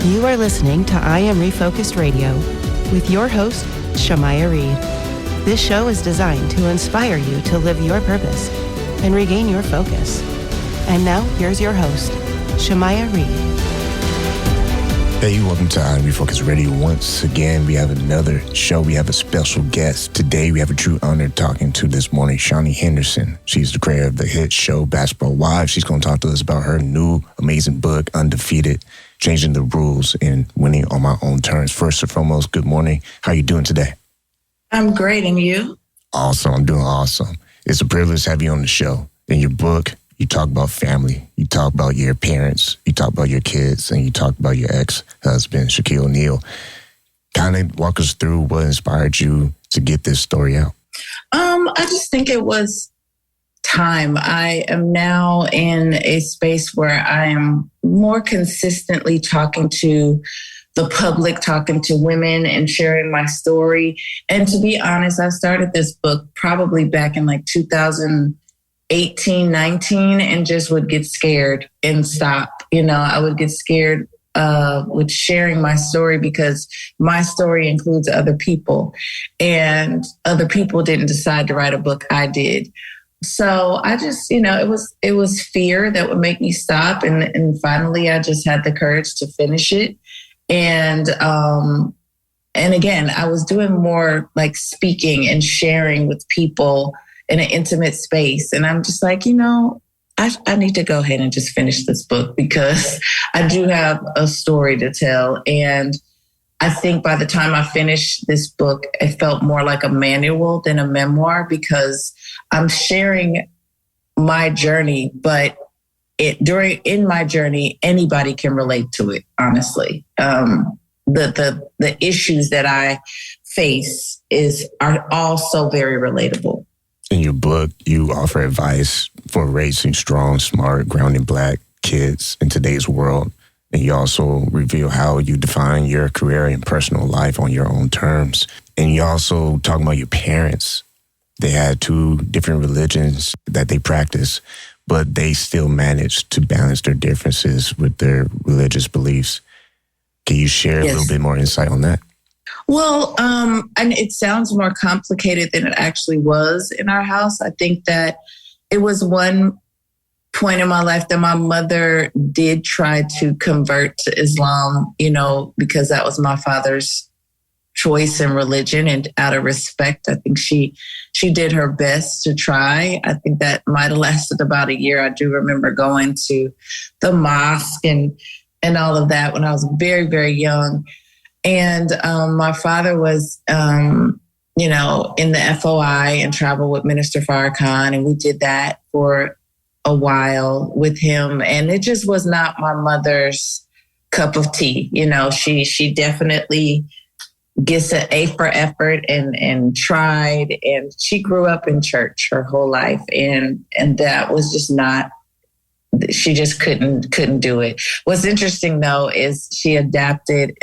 You are listening to I Am Refocused Radio with your host, Shaunie Reed. This show is designed to inspire you to live your purpose and regain your focus. And now, here's your host, Shaunie Reed. Hey, welcome to I Am Refocused Radio. Once again, we have another show. We have a special guest. Today, we have a true honor talking to this morning, Shaunie Henderson. She's the creator of the hit show, Basketball Wives. She's going to talk to us about her new amazing book, Undefeated, Changing the Rules and Winning on My Own Terms. First and foremost, good morning. How are you doing today? I'm great, and you? Awesome. I'm doing awesome. It's a privilege to have you on the show. In your book, you talk about family, you talk about your parents, you talk about your kids, and you talk about your ex-husband, Shaquille O'Neal. Kind of walk us through what inspired you to get this story out. I just think it was time. I am now in a space where I am more consistently talking to the public, talking to women and sharing my story. And to be honest, I started this book probably back in like 2018, 19, and just would get scared and stop. You know, I would get scared with sharing my story because my story includes other people, and other people didn't decide to write a book. I did. So I just, it was fear that would make me stop. And finally, I just had the courage to finish it. And again, I was doing more like speaking and sharing with people in an intimate space. And I'm just like, I need to go ahead and just finish this book because I do have a story to tell. And I think by the time I finished this book, it felt more like a manual than a memoir because I'm sharing my journey, but in my journey, anybody can relate to it, honestly. The issues that I face are all so very relatable. In your book, you offer advice for raising strong, smart, grounded Black kids in today's world. And you also reveal how you define your career and personal life on your own terms. And you also talk about your parents. They had two different religions that they practice, but they still managed to balance their differences with their religious beliefs. Can you share a little bit more insight on that? Well, and it sounds more complicated than it actually was in our house. I think that it was one point in my life that my mother did try to convert to Islam, because that was my father's choice in religion, and out of respect, I think she did her best to try. I think that might have lasted about a year. I do remember going to the mosque and all of that when I was very, very young. And my father was, in the FOI and traveled with Minister Farrakhan, and we did that for a while with him. And it just was not my mother's cup of tea. She definitely gets an A for effort and tried. And she grew up in church her whole life. And that was just not, she just couldn't do it. What's interesting though, is she adopted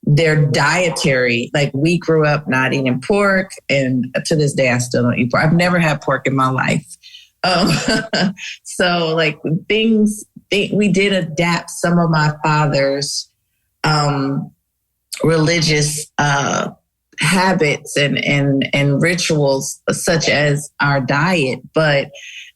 their dietary. Like we grew up not eating pork, and to this day, I still don't eat pork. I've never had pork in my life. So like we did adapt some of my father's religious habits and rituals, such as our diet. But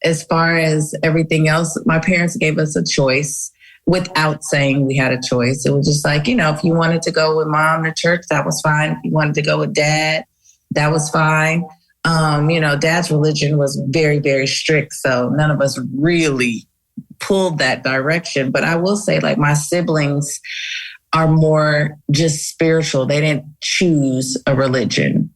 as far as everything else, my parents gave us a choice without saying we had a choice. It was just like, if you wanted to go with mom to church, that was fine. If you wanted to go with dad, that was fine. Dad's religion was very, very strict. So none of us really pulled that direction. But I will say, like, my siblings are more just spiritual. They didn't choose a religion.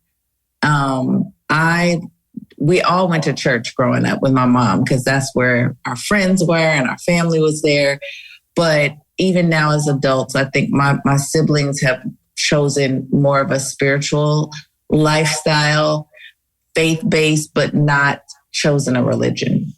We all went to church growing up with my mom because that's where our friends were and our family was there. But even now as adults, I think my siblings have chosen more of a spiritual lifestyle, faith-based, but not chosen a religion.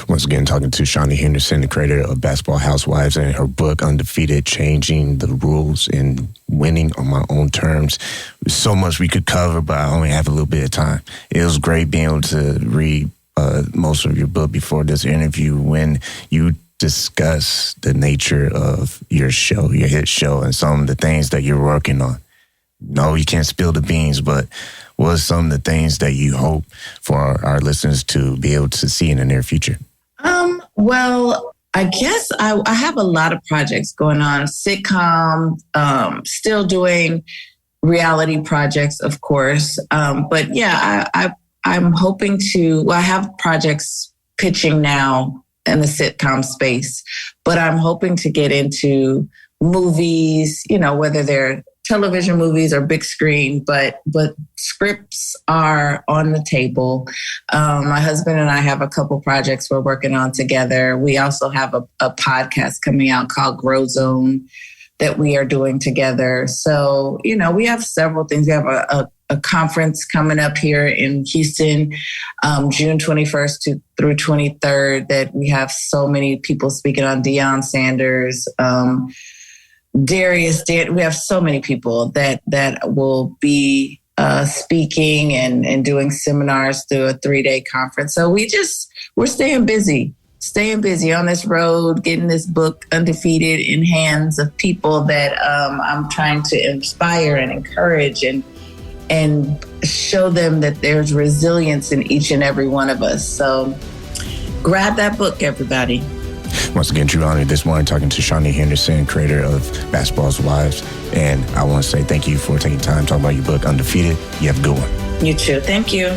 Once again, talking to Shaunie Henderson, the creator of Basketball Housewives, and her book, Undefeated, Changing the Rules and Winning on My Own Terms. There's so much we could cover, but I only have a little bit of time. It was great being able to read most of your book before this interview when you discuss the nature of your show, your hit show, and some of the things that you're working on. No, you can't spill the beans, but what are some of the things that you hope for our listeners to be able to see in the near future? Well, I guess I have a lot of projects going on. Sitcom, still doing reality projects, of course. But yeah, I'm hoping to, I have projects pitching now in the sitcom space, but I'm hoping to get into movies, whether they're television movies or big screen, but scripts are on the table. My husband and I have a couple projects we're working on together. We also have a podcast coming out called Grow Zone that we are doing together. So, we have several things. We have a conference coming up here in Houston, June 21st through 23rd, that we have so many people speaking on. Deion Sanders, Darius, we have so many people that will be speaking and doing seminars through a 3-day conference. So we're staying busy on this road, getting this book Undefeated in hands of people that I'm trying to inspire and encourage and show them that there's resilience in each and every one of us. So grab that book, everybody. Once again, true honor this morning talking to Shaunie Henderson, creator of Basketball's Wives. And I want to say thank you for taking time talking about your book, Undefeated. You have a good one. You too. Thank you.